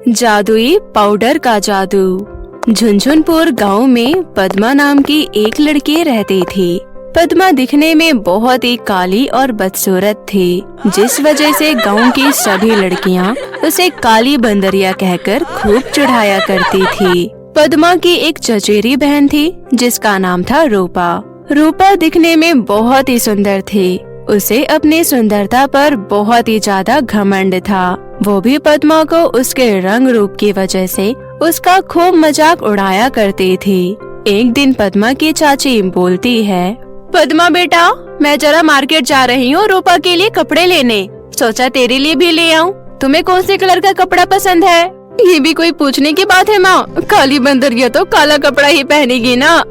जादुई पाउडर का जादू। झुनझुनपुर गांव में पद्मा नाम की एक लड़की रहती थी। पद्मा दिखने में बहुत ही काली और बदसूरत थी, जिस वजह से गांव की सभी लड़कियां उसे काली बंदरिया कहकर खूब चिढ़ाया करती थी। पद्मा की एक चचेरी बहन थी जिसका नाम था रूपा। रूपा दिखने में बहुत ही सुंदर थी। उसे अपनी सुंदरता पर बहुत ही ज्यादा घमंड था। वो भी पद्मा को उसके रंग रूप की वजह से उसका खूब मजाक उड़ाया करती थी। एक दिन पद्मा की चाची बोलती है, पद्मा बेटा, मैं जरा मार्केट जा रही हूँ रूपा के लिए कपड़े लेने। सोचा तेरे लिए भी ले आऊँ। तुम्हें कौन से कलर का कपड़ा पसंद है? ये भी कोई पूछने की बात है माँ, काली बंदरिया तो काला कपड़ा ही पहनेगी ना।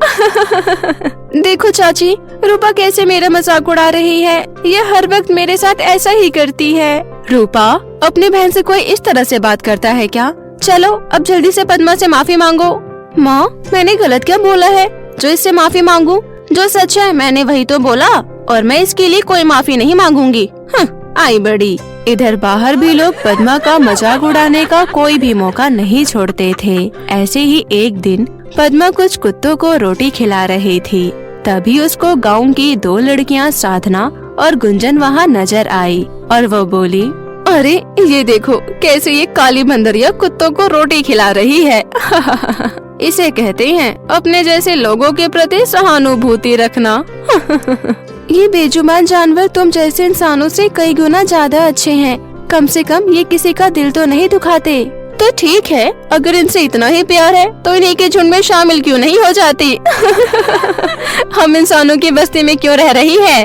देखो चाची, रूपा कैसे मेरा मजाक उड़ा रही है। ये हर वक्त मेरे साथ ऐसा ही करती है। रूपा, अपनी बहन से कोई इस तरह से बात करता है क्या? चलो अब जल्दी से पद्मा से माफी मांगो। माँ, मैंने गलत क्या बोला है जो इससे माफी मांगू? जो सच है मैंने वही तो बोला और मैं इसके लिए कोई माफी नहीं मांगूंगी। आई बड़ी। इधर बाहर भी लोग पद्मा का मजाक उड़ाने का कोई भी मौका नहीं छोड़ते थे। ऐसे ही एक दिन पद्मा कुछ कुत्तों को रोटी खिला रही थी। तभी उसको गांव की दो लड़कियां साधना और गुंजन वहां नजर आई और वो बोली, अरे ये देखो कैसे ये काली बंदरिया कुत्तों को रोटी खिला रही है। इसे कहते हैं अपने जैसे लोगों के प्रति सहानुभूति रखना। ये बेजुबान जानवर तुम जैसे इंसानों से कई गुना ज्यादा अच्छे हैं। कम से कम ये किसी का दिल तो नहीं दुखाते। तो ठीक है, अगर इनसे इतना ही प्यार है तो इन्हीं के झुंड में शामिल क्यों नहीं हो जाती? हम इंसानों की बस्ती में क्यों रह रही है?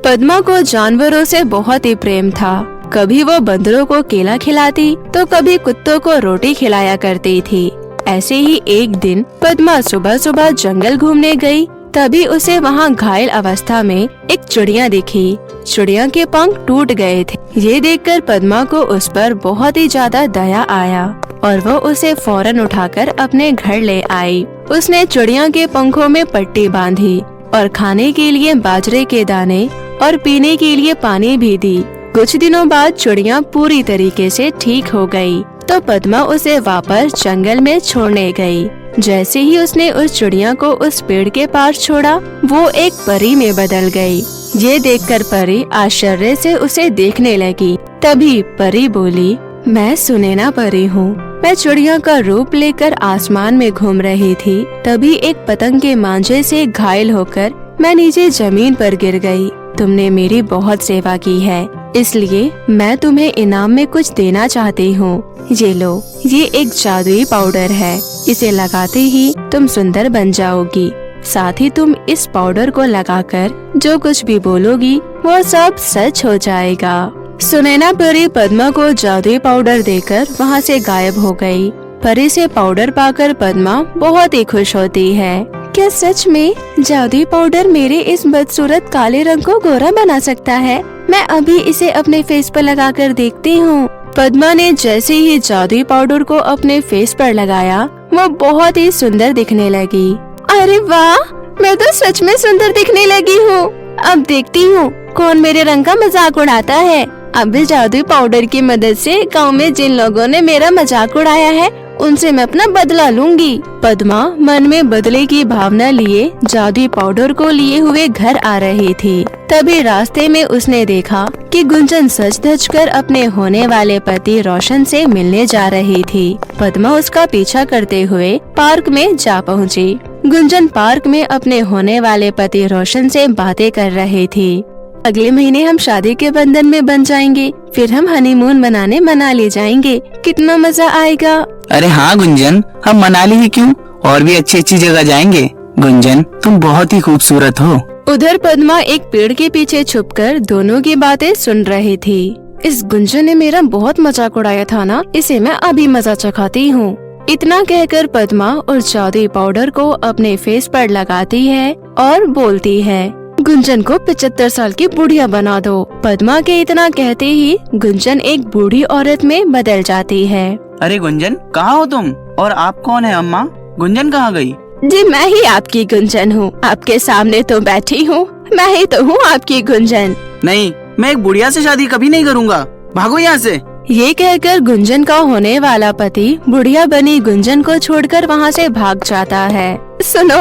पद्मा को जानवरों से बहुत ही प्रेम था। कभी वो बंदरों को केला खिलाती तो कभी कुत्तों को रोटी खिलाया करती थी। ऐसे ही एक दिन पद्मा सुबह सुबह जंगल घूमने गई। तभी उसे वहाँ घायल अवस्था में एक चिड़िया दिखी। चिड़िया के पंख टूट गए थे। ये देखकर पद्मा को उस पर बहुत ही ज्यादा दया आया और वो उसे फौरन उठाकर अपने घर ले आई। उसने चिड़िया के पंखों में पट्टी बांधी और खाने के लिए बाजरे के दाने और पीने के लिए पानी भी दी। कुछ दिनों बाद चिड़िया पूरी तरीके से ठीक हो गई तो पद्मा उसे वापस जंगल में छोड़ने गई। जैसे ही उसने उस चिड़िया को उस पेड़ के पास छोड़ा, वो एक परी में बदल गई। ये देखकर परी आश्चर्य से उसे देखने लगी। तभी परी बोली, मैं सुनैना परी हूँ। मैं चिड़िया का रूप लेकर आसमान में घूम रही थी। तभी एक पतंग के मांझे से घायल होकर मैं नीचे जमीन पर गिर गई। तुमने मेरी बहुत सेवा की है, इसलिए मैं तुम्हें इनाम में कुछ देना चाहती हूँ। ये लो, ये एक जादुई पाउडर है। इसे लगाते ही तुम सुंदर बन जाओगी। साथ ही तुम इस पाउडर को लगाकर जो कुछ भी बोलोगी वो सब सच हो जाएगा। सुनैना परी पद्मा को जादुई पाउडर देकर वहाँ से गायब हो गई। परी से पाउडर पाकर पद्मा बहुत ही खुश होती है। क्या सच में जादुई पाउडर मेरे इस बदसूरत काले रंग को गोरा बना सकता है? मैं अभी इसे अपने फेस पर लगाकर देखती हूँ। पद्मा ने जैसे ही जादुई पाउडर को अपने फेस पर लगाया, वो बहुत ही सुंदर दिखने लगी। अरे वाह, मैं तो सच में सुंदर दिखने लगी हूँ। अब देखती हूँ कौन मेरे रंग का मजाक उड़ाता है। अब इस जादुई पाउडर की मदद से गांव में जिन लोगों ने मेरा मजाक उड़ाया है उनसे मैं अपना बदला लूंगी। पद्मा मन में बदले की भावना लिए जादुई पाउडर को लिए हुए घर आ रही थी। तभी रास्ते में उसने देखा कि गुंजन सज धज कर अपने होने वाले पति रोशन से मिलने जा रही थी। पद्मा उसका पीछा करते हुए पार्क में जा पहुंची। गुंजन पार्क में अपने होने वाले पति रोशन से बातें कर रही थी। अगले महीने हम शादी के बंधन में बन जाएंगे, फिर हम हनीमून मनाने मनाली जाएंगे। कितना मजा आएगा। अरे हाँ गुंजन, हम मनाली ही क्यों, और भी अच्छी अच्छी जगह जाएंगे। गुंजन, तुम बहुत ही खूबसूरत हो। उधर पद्मा एक पेड़ के पीछे छुपकर दोनों की बातें सुन रही थी। इस गुंजन ने मेरा बहुत मजाक उड़ाया था ना, इसे मैं अभी मजा चखाती हूँ। इतना कहकर पद्मा उस जादुई पाउडर को अपने फेस पर लगाती है और बोलती है, गुंजन को 75 साल की बुढ़िया बना दो। पद्मा के इतना कहते ही गुंजन एक बूढ़ी औरत में बदल जाती है। अरे गुंजन, कहाँ हो तुम? और आप कौन है अम्मा? गुंजन कहाँ गई? जी मैं ही आपकी गुंजन हूँ। आपके सामने तो बैठी हूँ, मैं ही तो हूँ आपकी गुंजन। नहीं, मैं एक बुढ़िया से शादी कभी नहीं करूँगा। भागो यहाँ से। ये कहकर गुंजन का होने वाला पति बुढ़िया बनी गुंजन को छोड़कर वहाँ से भाग जाता है। सुनो,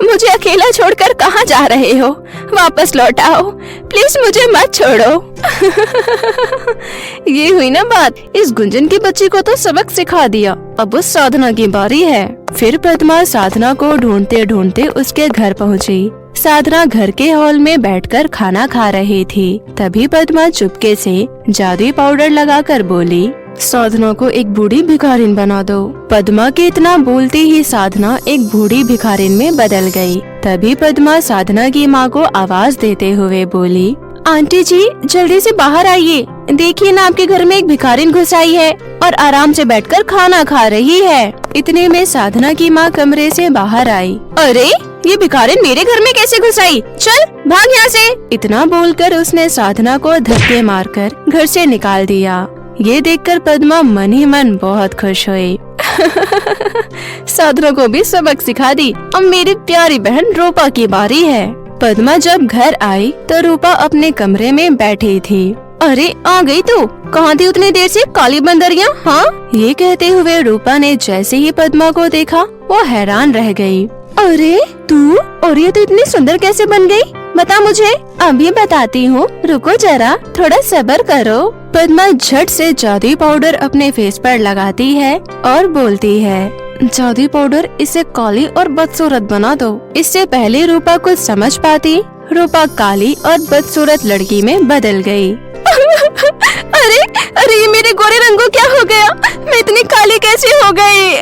मुझे अकेला छोड़कर कहाँ जा रहे हो? वापस लौट आओ, प्लीज मुझे मत छोड़ो। ये हुई ना बात, इस गुंजन की बच्ची को तो सबक सिखा दिया, अब उस साधना की बारी है। फिर पद्मा साधना को ढूंढते ढूंढते उसके घर पहुँची। साधना घर के हॉल में बैठकर खाना खा रही थी। तभी पद्मा चुपके से जादुई पाउडर लगाकर बोली, साधना को एक बूढ़ी भिखारिन बना दो। पद्मा के इतना बोलते ही साधना एक बूढ़ी भिखारिन में बदल गई। तभी पद्मा साधना की माँ को आवाज देते हुए बोली, आंटी जी जल्दी से बाहर आइए, देखिए ना आपके घर में एक भिखारिन घुस आई है और आराम से बैठकर खाना खा रही है। इतने में साधना की माँ कमरे से बाहर आई। अरे ये भिखारिन मेरे घर में कैसे घुस आई? चल भाग यहाँ से। इतना बोलकर उसने साधना को धक्के मारकर घर से निकाल दिया। ये देखकर पद्मा मन ही मन बहुत खुश हुई। साधना को भी सबक सिखा दी। अब मेरी प्यारी बहन रूपा की बारी है। पद्मा जब घर आई तो रूपा अपने कमरे में बैठी थी। अरे आ गई तू, कहाँ थी उतनी देर से काली बंदरिया? हाँ, ये कहते हुए रूपा ने जैसे ही पद्मा को देखा वो हैरान रह गई। अरे तू, और ये तो इतनी सुंदर कैसे बन गई? बता मुझे। अभी बताती हूँ, रुको जरा, थोड़ा सब्र करो। पद्मा झट से जादुई पाउडर अपने फेस पर लगाती है और बोलती है, जादुई पाउडर इसे काली और बदसूरत बना दो। इससे पहले रूपा कुछ समझ पाती, रूपा काली और बदसूरत लड़की में बदल गई। अरे अरे ये मेरे गोरे रंग को क्या हो गया? मैं इतनी काली कैसे हो गई?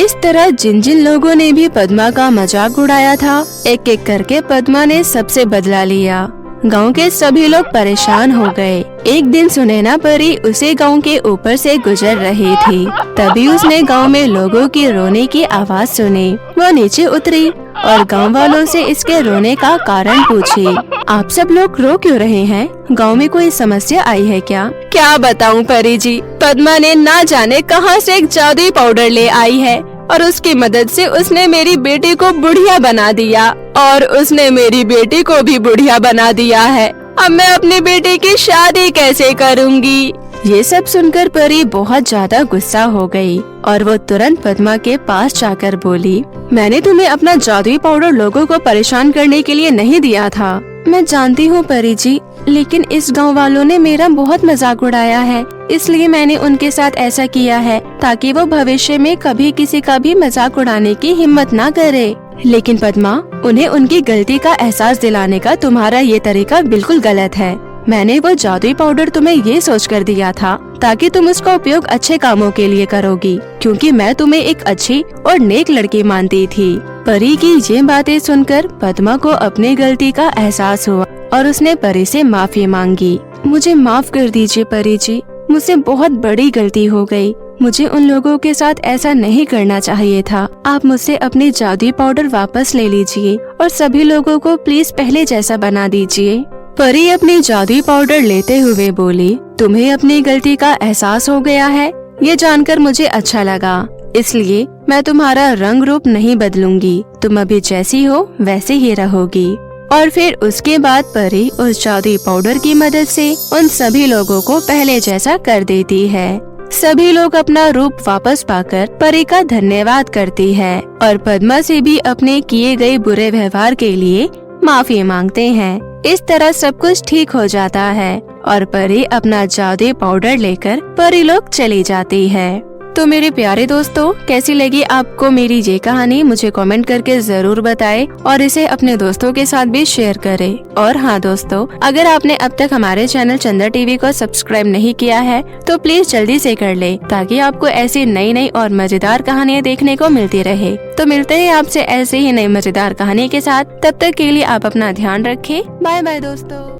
इस तरह जिन जिन लोगों ने भी पद्मा का मजाक उड़ाया था, एक एक करके पद्मा ने सबसे बदला लिया। गांव के सभी लोग परेशान हो गए। एक दिन सुनैना परी उसे गांव के ऊपर से गुजर रही थी। तभी उसने गांव में लोगों की रोने की आवाज सुनी। वो नीचे उतरी और गांव वालों से इसके रोने का कारण पूछी। आप सब लोग रो क्यों रहे हैं? गांव में कोई समस्या आई है क्या? क्या बताऊं परी जी, पद्मा ने ना जाने कहां से एक जादुई पाउडर ले आई है और उसकी मदद से उसने मेरी बेटी को बुढ़िया बना दिया और उसने मेरी बेटी को भी बुढ़िया बना दिया है। अब मैं अपनी बेटी की शादी कैसे करूंगी? ये सब सुनकर परी बहुत ज्यादा गुस्सा हो गई और वो तुरंत पद्मा के पास जाकर बोली, मैंने तुम्हें अपना जादुई पाउडर लोगों को परेशान करने के लिए नहीं दिया था। मैं जानती हूँ परी जी, लेकिन इस गांव वालों ने मेरा बहुत मजाक उड़ाया है, इसलिए मैंने उनके साथ ऐसा किया है ताकि वो भविष्य में कभी किसी का भी मजाक उड़ाने की हिम्मत ना करे। लेकिन पद्मा, उन्हें उनकी गलती का एहसास दिलाने का तुम्हारा ये तरीका बिल्कुल गलत है। मैंने वो जादुई पाउडर तुम्हें ये सोचकर दिया था ताकि तुम उसका उपयोग अच्छे कामों के लिए करोगी, क्योंकि मैं तुम्हें एक अच्छी और नेक लड़की मानती थी। परी की ये बातें सुनकर पद्मा को अपनी गलती का एहसास हुआ और उसने परी से माफी मांगी। मुझे माफ कर दीजिए परी जी, मुझसे बहुत बड़ी गलती हो गई। मुझे उन लोगों के साथ ऐसा नहीं करना चाहिए था। आप मुझसे अपनी जादुई पाउडर वापस ले लीजिए और सभी लोगों को प्लीज पहले जैसा बना दीजिए। परी अपनी जादुई पाउडर लेते हुए बोली, तुम्हें अपनी गलती का एहसास हो गया है, ये जानकर मुझे अच्छा लगा, इसलिए मैं तुम्हारा रंग रूप नहीं बदलूंगी। तुम अभी जैसी हो वैसे ही रहोगी। और फिर उसके बाद परी उस जादुई पाउडर की मदद से उन सभी लोगों को पहले जैसा कर देती है। सभी लोग अपना रूप वापस पाकर परी का धन्यवाद करती है और पद्मा से भी अपने किए गए बुरे व्यवहार के लिए माफी मांगते हैं। इस तरह सब कुछ ठीक हो जाता है और परी अपना जादुई पाउडर लेकर परी लोग चली जाती है। तो मेरे प्यारे दोस्तों, कैसी लगी आपको मेरी ये कहानी? मुझे कमेंट करके जरूर बताएं और इसे अपने दोस्तों के साथ भी शेयर करें। और हाँ दोस्तों, अगर आपने अब तक हमारे चैनल चंदा टीवी को सब्सक्राइब नहीं किया है तो प्लीज जल्दी से कर ले, ताकि आपको ऐसी नई नई और मजेदार कहानियाँ देखने को मिलती रहे। तो मिलते हैं आपसे ऐसे ही नई मजेदार कहानी के साथ। तब तक के लिए आप अपना ध्यान रखें। बाय बाय दोस्तों।